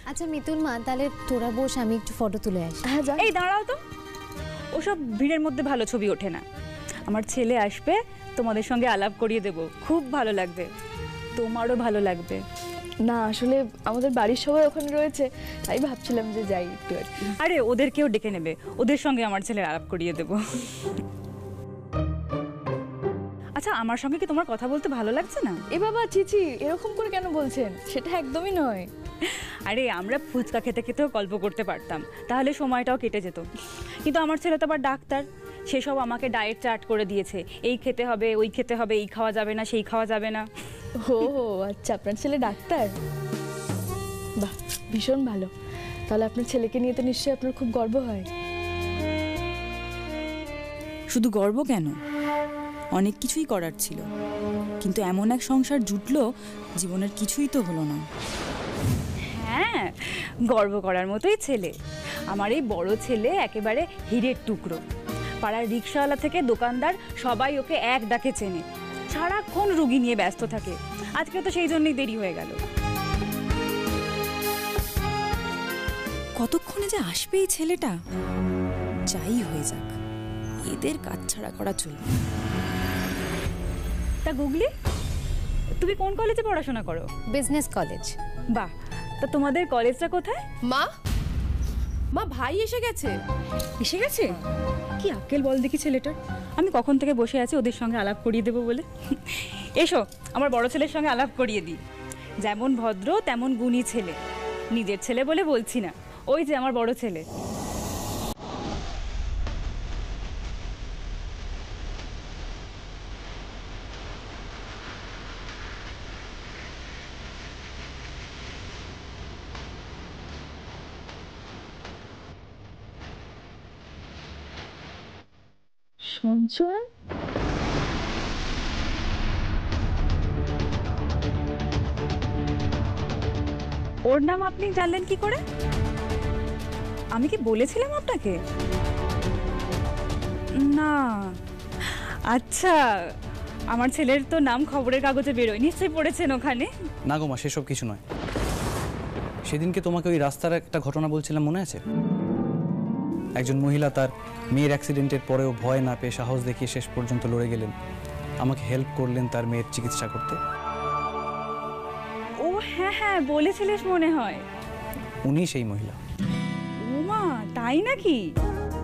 আচ্ছা মিতুল মা, তাহলে তোরা বস, আমি একটু ফটো তুলে আসি। হ্যাঁ যা। এই দাঁড়াও তো, ওসব ভিড়ের মধ্যে ভালো ছবি ওঠে না। আমার ছেলে আসবে, তোমাদের সঙ্গে আলাপ করিয়ে দেব, খুব ভালো লাগবে, তোমারও ভালো লাগবে। না আসলে আমাদের বাড়ির সবাই ওখানে রয়েছে, তাই ভাবছিলাম যে যাই একটু আর কি। আরে ওদেরকেও ডেকে নেবে, ওদের সঙ্গে আমার ছেলের আলাপ করিয়ে দেব। আচ্ছা, আমার সঙ্গে কি তোমার কথা বলতে ভালো লাগছে না? এ বাবা চিচি, এরকম করে কেন বলছেন? সেটা একদমই নয়। আরে আমরা ফুচকা খেতে খেতেও গল্প করতে পারতাম, তাহলে সময়টাও কেটে যেত। কিন্তু আমার ছেলে তো আবার ডাক্তার, সেসব আমাকে ডায়েট চার্ট করে দিয়েছে, এই খেতে হবে, ওই খেতে হবে, এই খাওয়া যাবে না, সেই খাওয়া যাবে না। ও আচ্ছা, আপনার ছেলে ডাক্তার? বাহ, ভীষণ ভালো। তাহলে আপনার ছেলেকে নিয়ে তো নিশ্চয়ই আপনার খুব গর্ব হয়। শুধু গর্ব কেন, অনেক কিছুই করার ছিল, কিন্তু এমন এক সংসার জুটলো, জীবনের কিছুই তো হলো না। হ্যাঁ, গর্ব করার মতোই ছেলে আমার। এই বড় ছেলে একেবারে হীরের টুকরো। পাড়ার রিক্সাওয়ালা থেকে দোকানদার সবাই ওকে এক ডাকে চেনে, সারাক্ষণ রুগী নিয়ে ব্যস্ত থাকে। আজকে তো সেই জন্যই দেরি হয়ে গেল। কতক্ষণে যে আসবে এই ছেলেটা, যাই হয়ে যাক, এদের কাজ ছাড়া করা চলবে। তা গুগলি, তুমি কোন কলেজে পড়াশোনা করো? Business college. বাহ, তা তোমাদের কলেজটা কোথায়? মা, মা ভাই এসে গেছে। এসে গেছে? কি আক্কেল বল দেখি ছেলেটার। আমি কখন থেকে বসে আছি ওদের সঙ্গে আলাপ করিয়ে দেবো বলে। এসো, আমার বড় ছেলের সঙ্গে আলাপ করিয়ে দিই। যেমন ভদ্র তেমন গুণী ছেলে। নিজের ছেলে বলে বলছি না, ওই যে আমার বড় ছেলে। সঞ্চয়? ওর নাম আপনি জানলেন কি করে? আমি কি বলেছিলাম আপনাকে? না। আচ্ছা, আমার ছেলের তো নাম খবরের কাগজে বেরোয়, নিশ্চয়ই পড়েছেন ওখানে। না গো মা, সেসব কিছু নয়। সেদিনকে তোমাকে ওই রাস্তার একটা ঘটনা বলছিলাম, মনে আছে? একজন মহিলা তার মেয়ের অ্যাক্সিডেন্টের পরেও ভয় না পেয়ে সাহস দেখিয়ে শেষ পর্যন্ত লড়ে গেলেন, আমাকে হেল্প করলেন তার মেয়ের চিকিৎসা করতে। ও হ্যাঁ হ্যাঁ, বলেছিলিস মনে হয়। উনি সেই মহিলা। ও মা, তাই নাকি?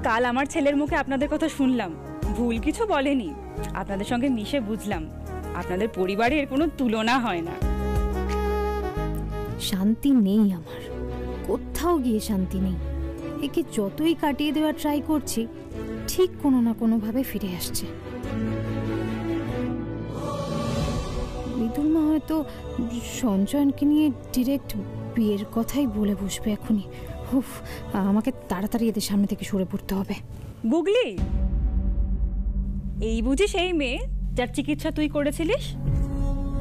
কাল আমার ছেলের মুখে আপনাদের কথা শুনলাম, ভুল কিছু বলেনি। আপনাদের সঙ্গে মিশে বুঝলাম আপনাদের পরিবারের কোনো তুলনা হয় না। শান্তি নেই আমার, কোথাও গিয়ে শান্তি নেই। একে যতই কাটিয়ে দেওয়ার ট্রাই করছি, ঠিক কোনো না কোনোভাবে ফিরে আসছে। মিতুল মা হয়তো সঞ্চয়নকে নিয়ে ডিরেক্ট বিয়ের কথাই বলে বসবে এখনই। উফ, আমাকে তাড়াতাড়ি এদের সামনে থেকে সরে পড়তে হবে। গুগলি, এই বুঝি সেই মেয়ে যার চিকিৎসা তুই করেছিলিস?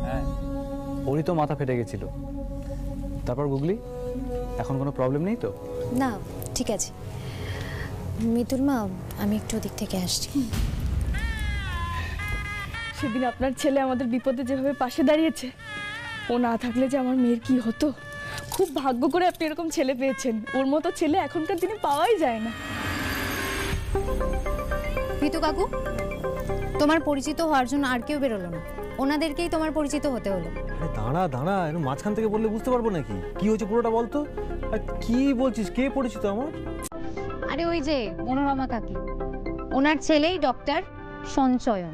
হ্যাঁ, ওরই তো মাথা ফেটে গেছিল। তারপর গুগলি, এখন কোনো প্রবলেম নেই তো? না, ঠিক আছে। মিতুল মা, আমি একটু ওদিক থেকে আসছি। সেদিন আপনার ছেলে আমাদের বিপদে যেভাবে পাশে দাঁড়িয়েছে, ও না থাকলে যে আমার মেয়ের কি হতো। খুব ভাগ্য করে আপনি এরকম ছেলে পেয়েছেন। ওর মতো ছেলে এখনকার দিনে পাওয়াই যায় না। পিতু কাকু, তোমার পরিচিত হওয়ার জন্য আর কেউ বেরোলো না, ওনাদেরকেই তোমার পরিচিত হতে হলো। দাঁড়া দাঁড়া, এরকম মাঝখান থেকে বললে বুঝতে পারবো নাকি কি হয়েছে পুরোটা বলতো। আর কি বলছিস, কে পরিচিত আমার? আরে ওই যে মনোরমা কাকি, ওনার ছেলেই ডক্টর সঞ্চয়ন।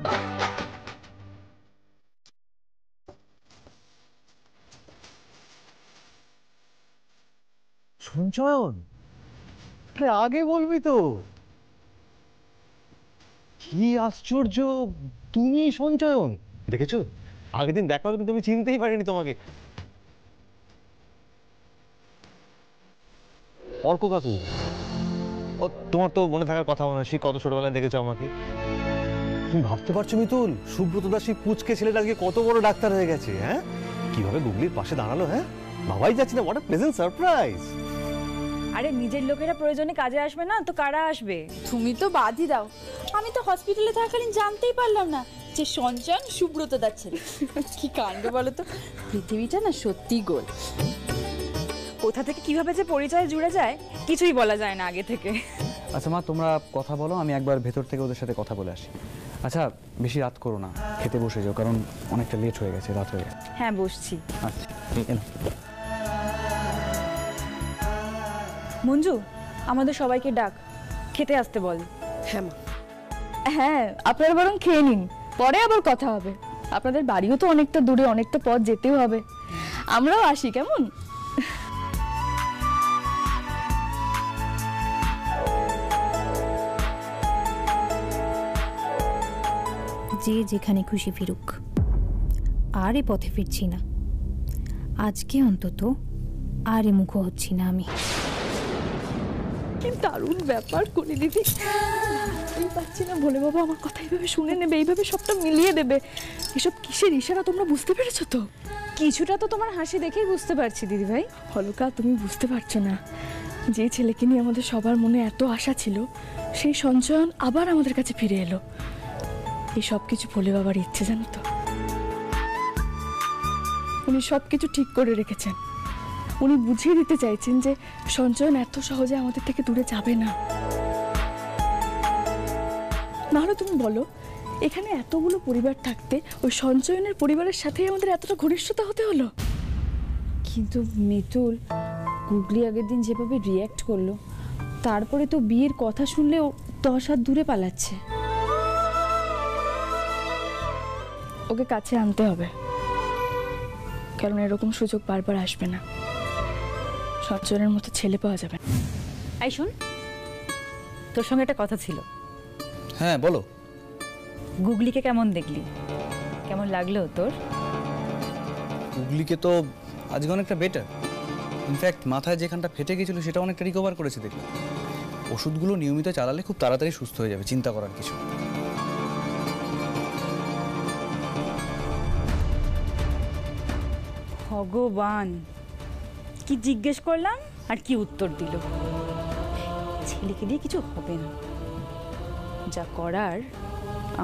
সঞ্চয়ন? আগে বলবি তো। কি আশ্চর্য, তুমি সঞ্চয়ন? দেখেছো, আগের দিন দেখা হলো কিন্তু আমি চিনতেই পারিনি তোমাকে। অর্ক কাকু, ও তোমার তো মনে থাকার কথা, মনে হয় সেই কত ছোটবেলায় দেখেছো আমাকে। তুমি ভাবতে পারছো মিতুল, সুব্রত দাস সেই পুচকে ছেলেটা আজকে কত বড় ডাক্তার হয়ে গেছে। হ্যাঁ, কিভাবে গুগলির পাশে দাঁড়ালো, হ্যাঁ ভাবাই যাচ্ছে না। What a pleasant surprise. আরে নিজের লোকেরা প্রয়োজনে কাজে আসবে না তো কারা আসবে? তুমি তো বাদই দাও, আমি তো হসপিটালে থাকাকালীন জানতেই পারলাম না যে সঞ্চয়ন সুব্রত দার ছেলে। কি কাণ্ড বলো তো, পৃথিবীটা না সত্যি গোল। কোথা থেকে কিভাবে যে পরিচয় জুড়ে যায় কিছুই বলা যায় না আগে থেকে। আচ্ছা মা, তোমরা কথা বলো, আমি একবার ভেতর থেকে ওদের সাথে কথা বলে আসি। আচ্ছা বেশি রাত করো না, খেতে বসে যাও, কারণ অনেকটা লেট হয়ে গেছে, রাত হয়ে গেছে। হ্যাঁ বসছি। আচ্ছা এনো। মঞ্জু, আমাদের সবাইকে ডাক, খেতে আসতে বল। হ্যাঁ মা। হ্যাঁ, আপনারা বরং খেয়ে নিন, পরে আবার কথা হবে। আপনাদের বাড়িও তো অনেকটা দূরে, অনেকটা পথ যেতেও হবে। আমরাও আসি, কেমন? যে যেখানে খুশি ফিরুক, আর এ পথে ফিরছি না। আজকে অন্তত আর এ মুখো হচ্ছি না আমি। কি দারুণ ব্যাপার কলি দিদি। এই পাচ্ছি না ভোলে বাবা আমার কথা এইভাবে শুনে নেবে, এইভাবে সবটা মিলিয়ে দেবে। এসব কিসের ইশারা তোমরা বুঝতে পেরেছো তো? কিছুটা তো তোমার হাসি দেখেই বুঝতে পারছি দিদি ভাই। হলকা, তুমি বুঝতে পারছো না, যে ছেলেকে নিয়ে আমাদের সবার মনে এত আশা ছিল, সেই সঞ্চয়ন আবার আমাদের কাছে ফিরে এলো। এই সব কিছু ভোলে বাবার ইচ্ছে, জানো তো? উনি সব কিছু ঠিক করে রেখেছেন। উনি বুঝিয়ে দিতে চাইছেন যে সঞ্চয়ন এত সহজে আমাদের থেকে দূরে যাবে না। নাহলে তুমি বলো, এখানে এতগুলো পরিবার থাকতে ওই সঞ্চয়নের পরিবারের সাথেই আমাদের এতটা ঘনিষ্ঠতা হতে হলো। কিন্তু মিতুল, গুগলি আগের দিন যেভাবে রিয়্যাক্ট করলো, তারপরে তো বিয়ের কথা শুনলেও 10 হাত দূরে পালাচ্ছে। ওকে কাছে আনতে হবে, কারণ এরকম সুযোগ বারবার আসবে না। সঞ্চয়নের মতো ছেলে পাওয়া যাবে না। এই শোন, তোর সঙ্গে একটা কথা ছিল। হ্যাঁ বলো। গুগলিকে কেমন দেখলি? কেমন লাগলো তোর? গুগলিকে তো আজকে অনেকটা বেটার। ইনফ্যাক্ট মাথায় যেখানটা ফেটে গেছিল সেটা অনেকটা রিকভার করেছে দেখলাম। ওষুধগুলো নিয়মিত চালালে খুব তাড়াতাড়ি সুস্থ হয়ে যাবে, চিন্তা করার কিছু। ভগবান, কি জিজ্ঞেস করলাম আর কি উত্তর দিল। ছেলেকে দিয়ে কিছু হবে না, যা করার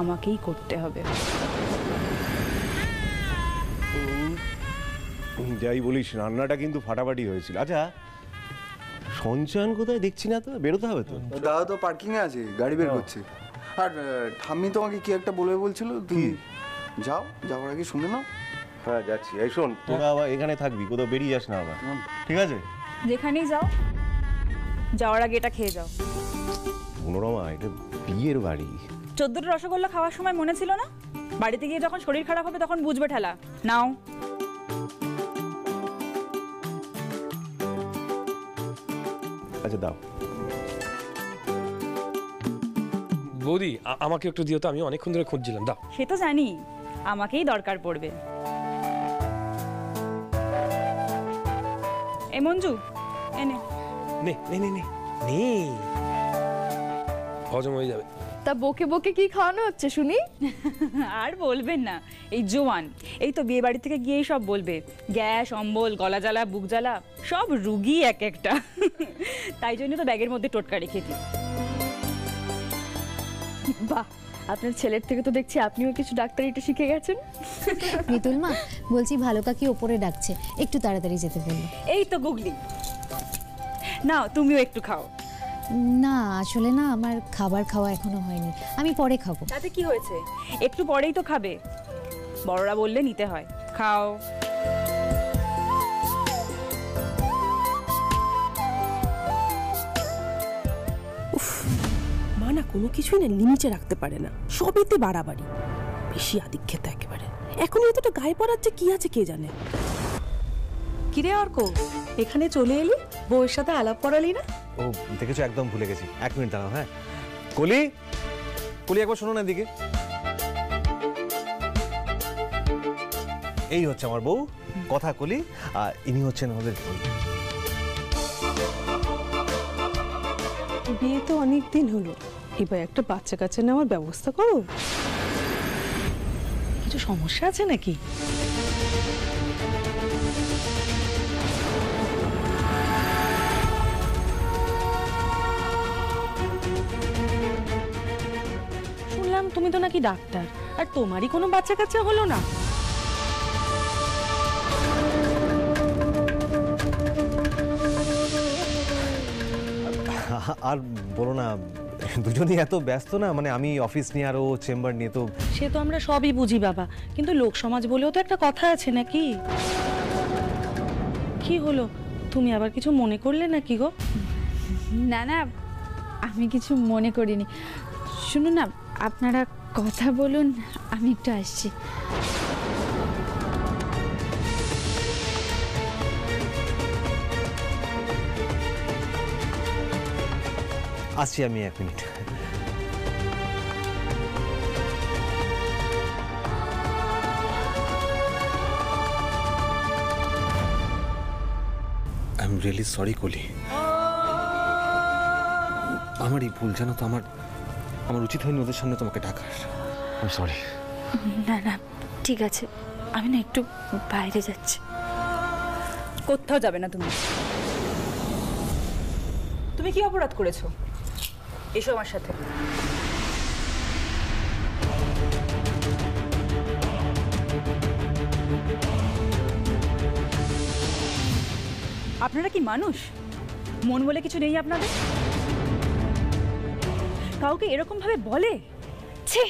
আমাকেই করতে হবে। যাই বলিস, রান্নাটা কিন্তু ফাটাফাটি হয়েছিল। আচ্ছা সঞ্চয়ন কোথায় দেখছি না তো, বেরোতে হবে তো। দাদা তো পার্কিং এ আছে, গাড়ি বের করছে। আর ঠাম্মি তোমাকে কি একটা বলবে বলছিল, তুমি যাও, যাওয়ার আগে শুনে নাও। হ্যাঁ যাচ্ছি। এই শোন, তোরা আবার এখানে থাকবি, কোথাও বেরিয়ে যাস না আবার, ঠিক আছে? যেখানেই যাও, যাওয়ার আগে এটা খেয়ে যাও। মনোরমা, এটা বিয়ের বাড়ি। 14টা রসগোল্লা খাওয়ার সময় মনে ছিল না? বাড়িতে গিয়ে যখন শরীর খারাপ হবে তখন বুঝবে ঠেলা। নাও। আচ্ছা দাও। বৌদি, আমাকে একটু দিও তো, আমি অনেকক্ষণ ধরে খুঁজছিলাম। দাও। সে তো জানি, আমাকেই দরকার পড়বে। এই মঞ্জু, এনে নে নে নে নে নে, হজম হয়ে যাবে। তা বকে বকে কি খাওয়ানো হচ্ছে শুনি? আর বলবেন না, এই জোয়ান এই তো বিয়ে বাড়ি থেকে গিয়েই সব বলবে। গ্যাস, অম্বল, গলা জ্বালা, বুক জ্বালা, সব রুগী এক একটা। তাই জন্য তো ব্যাগের মধ্যে টোটকা রেখে দিই। বাহ, আপনার ছেলের থেকে তো দেখছি আপনিও কিছু ডাক্তারিটা শিখে গেছেন। মিতুল মা, বলছি ভালো কাকি ওপরে ডাকছে, একটু তাড়াতাড়ি যেতে বললো। এই তো গুগলি, নাও তুমিও একটু খাও। না আসলে না, আমার খাবার খাওয়া এখনো হয়নি, আমি পরে খাবো। তাতে কি হয়েছে, একটু পরেই তো খাবে। বড়রা বললে নিতে হয়, খাও। মা না কোনো কিছুই না লিমিটে রাখতে পারে না, সবেতে বাড়াবাড়ি, বেশি আদিক্ষেত একেবারে। এখন এতটা গায়ে পড়ার যে কি আছে কে জানে। কিরে অর্ক, এখানে চলে এলি, বউয়ের সাথে আলাপ করালি না? ও দেখেছো, একদম ভুলে গেছি। 1 মিনিট দাঁড়াও। হ্যাঁ কলি, কলি একবার শোনো না এদিকে। এই হচ্ছে আমার বউ, কথা কলি, আর ইনি হচ্ছেন আমাদের বউ। বিয়ে তো অনেক দিন হলো, এবার একটা বাচ্চা কাচ্চা নেওয়ার ব্যবস্থা করো। কিছু সমস্যা আছে নাকি? শুনলাম তুমি তো নাকি ডাক্তার, আর তোমারই কোনো বাচ্চা কাচ্চা হলো না? আর বলো না, দুজনেই এত ব্যস্ত না, মানে আমি অফিস নিয়ে আর ও চেম্বার নিয়ে। তো সে তো আমরা সবই বুঝি বাবা, কিন্তু লোক সমাজ বলেও তো একটা কথা আছে নাকি? কি হলো, তুমি আবার কিছু মনে করলে নাকি গো? না না, আমি কিছু মনে করিনি। শুনুন না, আপনারা কথা বলুন, আমি একটু আসছি। আসছি আমি, 1 minute. I am really sorry কলি, আমারই ভুল, জানো তো। আমার উচিত হয়নি ওদের সামনে তোমাকে ডাকার। I am sorry. না না, ঠিক আছে, আমি না একটু বাইরে যাচ্ছি। কোথাও যাবে না তুমি। তুমি কি অপরাধ করেছো? এসো আমার সাথে। আপনারা কি মানুষ? মন বলে কিছু নেই আপনাদের? কাউকে এরকম ভাবে বলে? ছি!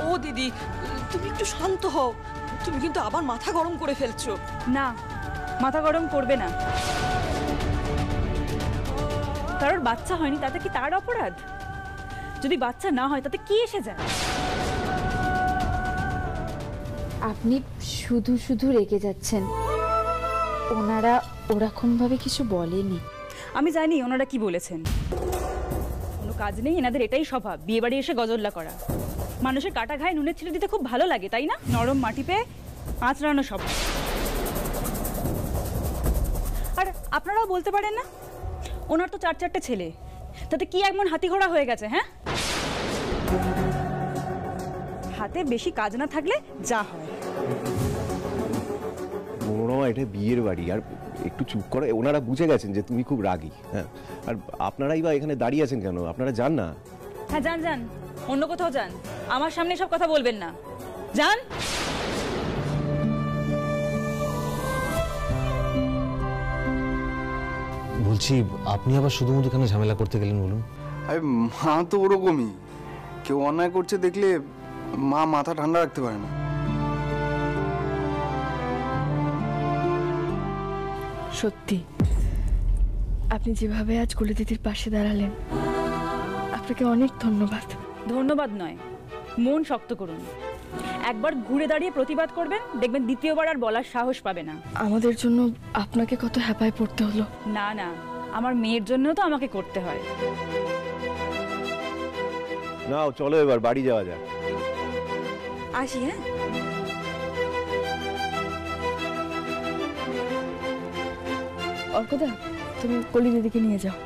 ও দিদি, তুমি একটু শান্ত হও, তুমি কিন্তু আবার মাথা গরম করে ফেলছো। না, মাথা গরম করবে না। কারোর বাচ্চা হয়নি তাতে কি তার অপরাধ? যদি বাচ্চা না হয় তাতে কি এসে যায়? আপনি শুধু শুধু রেগে যাচ্ছেন। ওনারা ওরকম ভাবে কিছু বলেনি। আমি জানি ওনারা কি বলেছেন। কোনো কাজ নেই এনাদের, এটাই স্বভাব, বিয়ে বাড়ি এসে গজল্লা করা। মানুষের কাটা ঘায়ে নুনের ছিটে দিতে খুব ভালো লাগে, তাই না? নরম মাটি পেয়ে আঁচড়ানো সব। আর আপনারাও বলতে পারেন না ওনার তো 4-4টে ছেলে, তাতে কি এমন হাতি ঘোড়া হয়ে গেছে? হ্যাঁ, হাতে বেশি কাজ না থাকলে যা হয়। মনোরমা, এটা বিয়ের বাড়ি, আর একটু চুপ করে। ওনারা বুঝে গেছেন যে তুমি খুব রাগী। হ্যাঁ, আর আপনারাই বা এখানে দাঁড়িয়ে আছেন কেন? আপনারা যান না। হ্যাঁ, যান যান, অন্য কোথাও যান, আমার সামনে সব কথা বলবেন না। যান। বলছি, আপনি আবার শুধুমাত্র কেন ঝামেলা করতে গেলেন বলুন? আরে মা তো ওরকমই, কেউ অন্যায় করছে দেখলে মা মাথা ঠান্ডা রাখতে পারে না। সত্যি আপনি যেভাবে আজ কলি দিদির পাশে দাঁড়ালেন, আপনাকে অনেক ধন্যবাদ। ধন্যবাদ নয়, মন শক্ত করুন। একবার ঘুরে দাঁড়িয়ে প্রতিবাদ করবেন, দেখবেন দ্বিতীয়বার আর বলার সাহস পাবে না। আমাদের জন্য আপনাকে কত হ্যাপায় পড়তে হলো। না না, আমার মেয়ের জন্য তো আমাকে করতে হয়। নাও চলো এবার বাড়ি যাওয়া যাক। আসি। হ্যাঁ, অর্কদা, তুমি কলি দিদিকে নিয়ে যাও।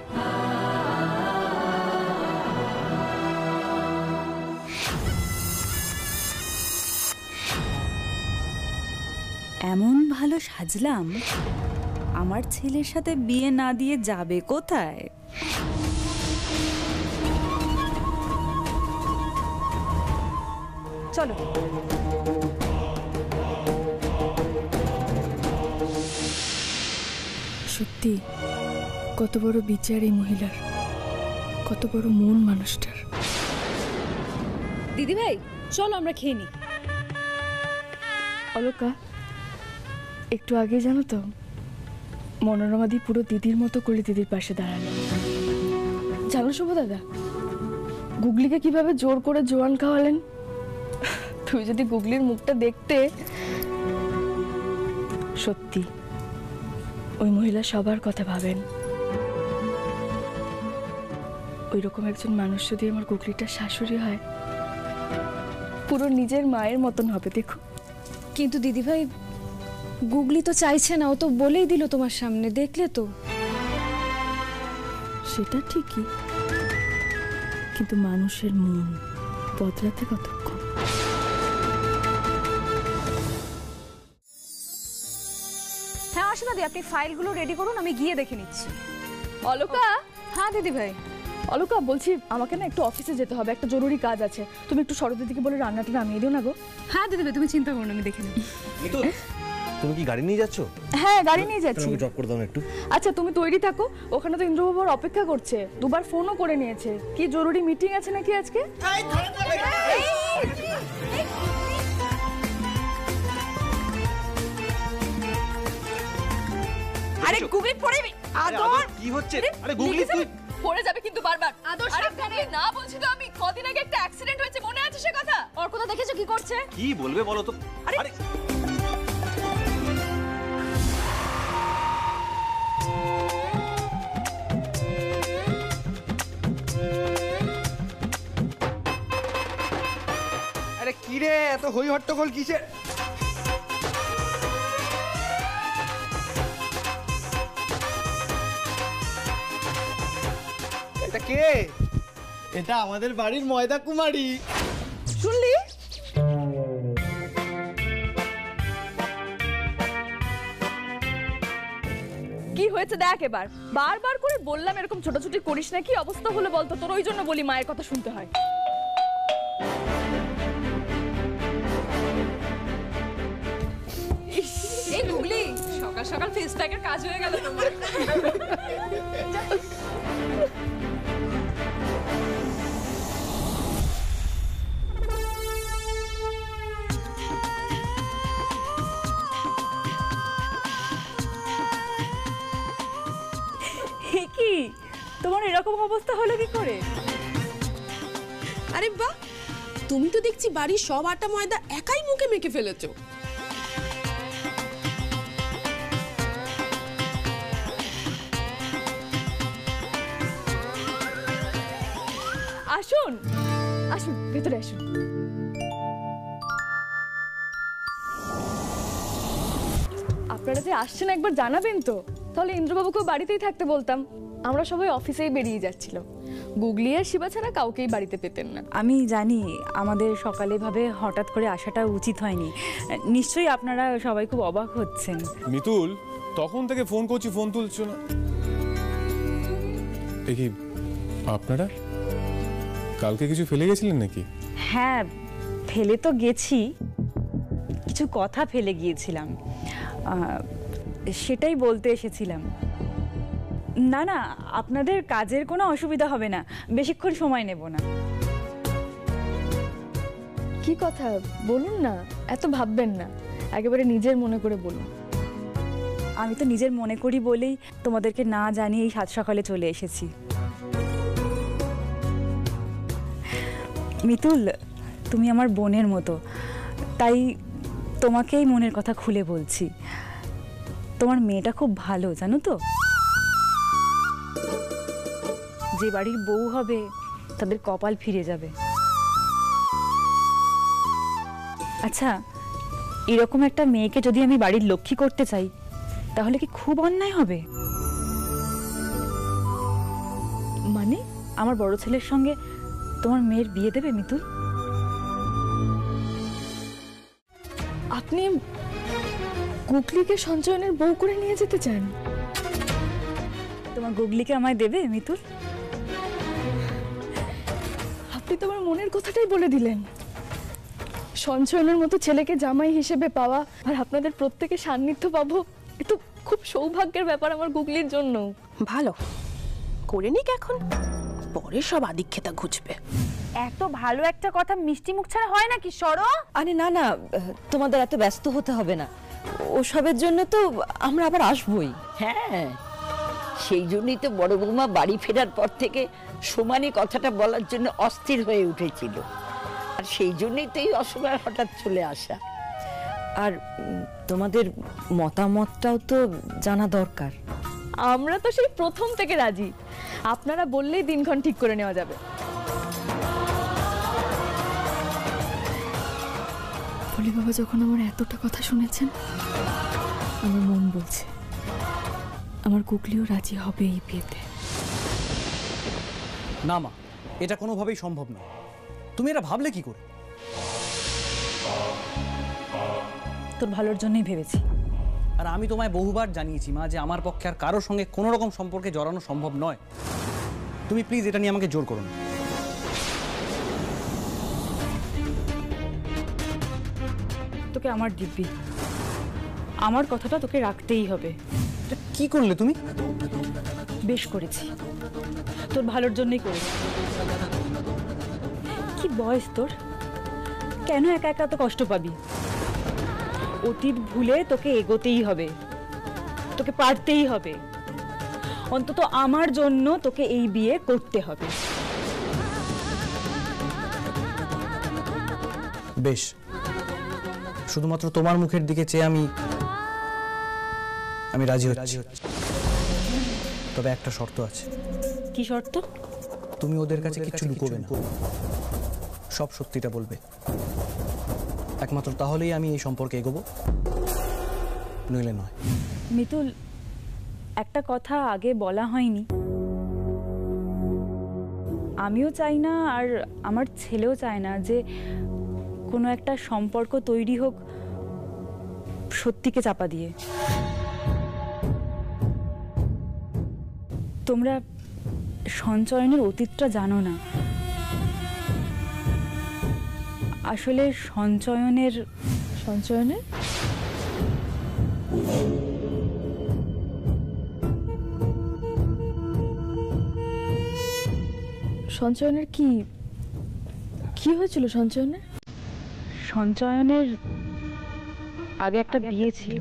এমন ভালো সাজলাম, আমার ছেলের সাথে বিয়ে না দিয়ে যাবে কোথায়? চলো। সত্যি কত বড় বিচার এই মহিলার, কত বড় মন মানুষটার। দিদি ভাই, চলো আমরা খেয়ে নিই। অলকা, একটু আগে জানো তো মনোরমা দি পুরো দিদির মতো কলি দিদির পাশে দাঁড়ালো। জানো শুভ দাদা, গুগলিকে কিভাবে জোর করে জোয়ান খাওয়ালেন? তুমি যদি গুগলির মুখটা দেখতে, সত্যি ওই মহিলা সবার কথা ভাবেন। ওই রকম একজন মানুষ যদি আমার গুগলিটা শাশুড়ি হয়, পুরো নিজের মায়ের মতন হবে। দেখো। কিন্তু দিদিভাই, গুগলি তো চাইছে না, ও তো বলেই দিল তোমার সামনে, দেখলে তো। সেটা ঠিকই, কিন্তু মানুষের মন বদলাতে কতক্ষণ। হ্যাঁ, আসুন দাদি, আপনি ফাইলগুলো রেডি করুন, আমি গিয়ে দেখে নিচ্ছি। অলকা। হ্যাঁ দিদি ভাই। অলকা, বলছি আমাকে না একটু অফিসে যেতে হবে, একটা জরুরি কাজ আছে। তুমি একটু শরৎ দিদিকে বলে রান্নাটা নামিয়ে দিও না গো। হ্যাঁ দিদি ভাই, তুমি চিন্তা করো না, আমি দেখে নেব। মিতুল, তুমি কি গাড়ি নিয়ে যাচ্ছ? হ্যাঁ গাড়ি নিয়ে যাচ্ছি। ড্রপ করে দাও একটু। আচ্ছা তুমি তৈরি থাকো, ওখানে তো ইন্দ্রবাবু অপেক্ষা করছে, দুবার ফোনও করে নিয়েছে। কি জরুরি মিটিং আছে নাকি আজকে? আরে গুগলি পড়ে আদর কি হচ্ছে? আরে গুগলি তুই পড়ে যাবে কিন্তু বারবার। আদর সাবধানে না, বলছি তো আমি কদিন আগে একটা অ্যাক্সিডেন্ট হয়েছে, মনে আছে সে কথা? ওর কথা দেখেছো কি করছে? কি বলবে বলো তো? আরে আরে কি রে, এত হই হট্টগোল কিসের? এটা কে? এটা আমাদের বাড়ির ময়দা কুমারী। শুনলি? কি হয়েছে দেখ এবার। বারবার করে বললাম এরকম ছোটাছুটি করিস না। কি অবস্থা হলো বলতো তোর? ওই জন্য বলি মায়ের কথা শুনতে হয়। এই গুগলি, সকাল সকাল ফেস প্যাকের কাজ হয়ে গেল তোমার। কি তোমার এরকম অবস্থা হলো কি করে? আরে বাহ, তুমি তো দেখছি বাড়ির সব আটা ময়দা একাই মুখে মেখে ফেলেছো। আসুন আসুন, ভেতরে আসুন। আপনারা যে আসছেন একবার জানাবেন তো, তাহলে ইন্দ্রবাবুকেও বাড়িতেই থাকতে বলতাম। আমরা সবাই অফিসেই বেরিয়ে যাচ্ছিলাম। গুগলি আর শিবা ছাড়া কাউকেই বাড়িতে পেতেন না। আমি জানি আমাদের সকালে ভাবে হঠাৎ করে আসাটা উচিত হয়নি। নিশ্চয়ই আপনারা সবাই খুব অবাক হচ্ছেন। মিতুল, তখন থেকে ফোন করছি, ফোন তুলছো না। দেখি আপনারা কালকে কিছু ফেলে গেছিলেন নাকি? হ্যাঁ, ফেলে তো গেছি, কিছু কথা ফেলে গিয়েছিলাম, সেটাই বলতে এসেছিলাম। না না, আপনাদের কাজের কোনো অসুবিধা হবে না, বেশিক্ষণ সময় নেব না। কি কথা বলুন না, এত ভাববেন না, একেবারে নিজের মনে করে বলুন। আমি তো নিজের মনে করি বলেই তোমাদেরকে না জানিয়ে এই সাত সকালে চলে এসেছি। মিতুল, তুমি আমার বোনের মতো, তাই তোমাকেই মনের কথা খুলে বলছি। তোমার মেয়েটা খুব ভালো, জানো তো? যে বাড়ির বউ হবে তাদের কপাল ফিরে যাবে। আচ্ছা, এরকম একটা মেয়েকে যদি আমি বাড়ির লক্ষ্মী করতে চাই, তাহলে কি খুব অন্যায় হবে? মানে আমার বড় ছেলের সঙ্গে তোমার মেয়ের বিয়ে দেবে মিতুল? আপনি গুগলিকে সঞ্চয়নের বউ করে নিয়ে যেতে চান? তোমার গুগলিকে আমায় দেবে মিতুল? আপনি তো আমার মনের কথাটাই বলে দিলেন। সঞ্চয়নের মতো ছেলেকে জামাই হিসেবে পাওয়া আর আপনাদের প্রত্যেকে সান্নিধ্য পাবো, এ তো খুব সৌভাগ্যের ব্যাপার আমার গুগলির জন্য। ভালো করে নিক, এখন পরে সব আদিক্ষেতা ঘুচবে। এত ভালো একটা কথা মিষ্টি মুখ ছাড়া হয় নাকি? সরো। আরে না না, তোমাদের এত ব্যস্ত হতে হবে না, ওসবের জন্য তো আমরা আবার আসবই। হ্যাঁ, সেই জন্যই তো বড় বৌমা বাড়ি ফেরার পর থেকে সমানে কথাটা বলার জন্য অস্থির হয়ে উঠেছিল, আর সেই জন্যই তো এই অসময় হঠাৎ চলে আসা। আর তোমাদের মতামতটাও তো জানা দরকার। আমরা তো সেই প্রথম থেকে রাজি, আপনারা বললেই দিনক্ষণ ঠিক করে নেওয়া যাবে। বলি বাবা, যখন আমার এতটা কথা শুনেছেন, আমার মন বলছে আমার গুগলিও রাজি হবে এই বিয়েতে। না মা, এটা কোনোভাবেই সম্ভব নয়। তুমি এটা ভাবলে কি করে? তোর ভালোর জন্যই ভেবেছি। আর আমি তোমায় বহুবার জানিয়েছি মা, যে আমার পক্ষে আর কারোর সঙ্গে কোনো রকম সম্পর্কে জড়ানো সম্ভব নয়। তুমি প্লিজ এটা নিয়ে আমাকে জোর করো না। তোকে আমার দিব্যি, আমার কথাটা তোকে রাখতেই হবে। কি করলে তুমি? বেশ করেছি, তোর ভালোর জন্যই করেছি। কি বয়স তোর, কেন একা একা তো কষ্ট পাবি? অতীত ভুলে তোকে এগোতেই হবে, তোকে পারতেই হবে। অন্তত আমার জন্য তোকে এই বিয়ে করতে হবে। বেশ, শুধুমাত্র তোমার মুখের দিকে চেয়ে আমি রাজি হচ্ছি। তবে একটা শর্ত আছে। কি শর্ত? তুমি ওদের কাছে কিছু লুকোবে না, সব সত্যিটা বলবে। একমাত্র তাহলেই আমি এই সম্পর্কে এগোবো, নইলে নয়। মিতুল, একটা কথা আগে বলা হয়নি। আমিও চাই না আর আমার ছেলেও চায় না যে কোনো একটা সম্পর্ক তৈরি হোক সত্যিকে চাপা দিয়ে। তোমরা সঞ্চয়নের অতীতটা জানো না। আসলে সঞ্চয়নের সঞ্চয়নের কি হয়েছিল? সঞ্চয়নের সঞ্চয়নের আগে একটা বিয়ে ছিল।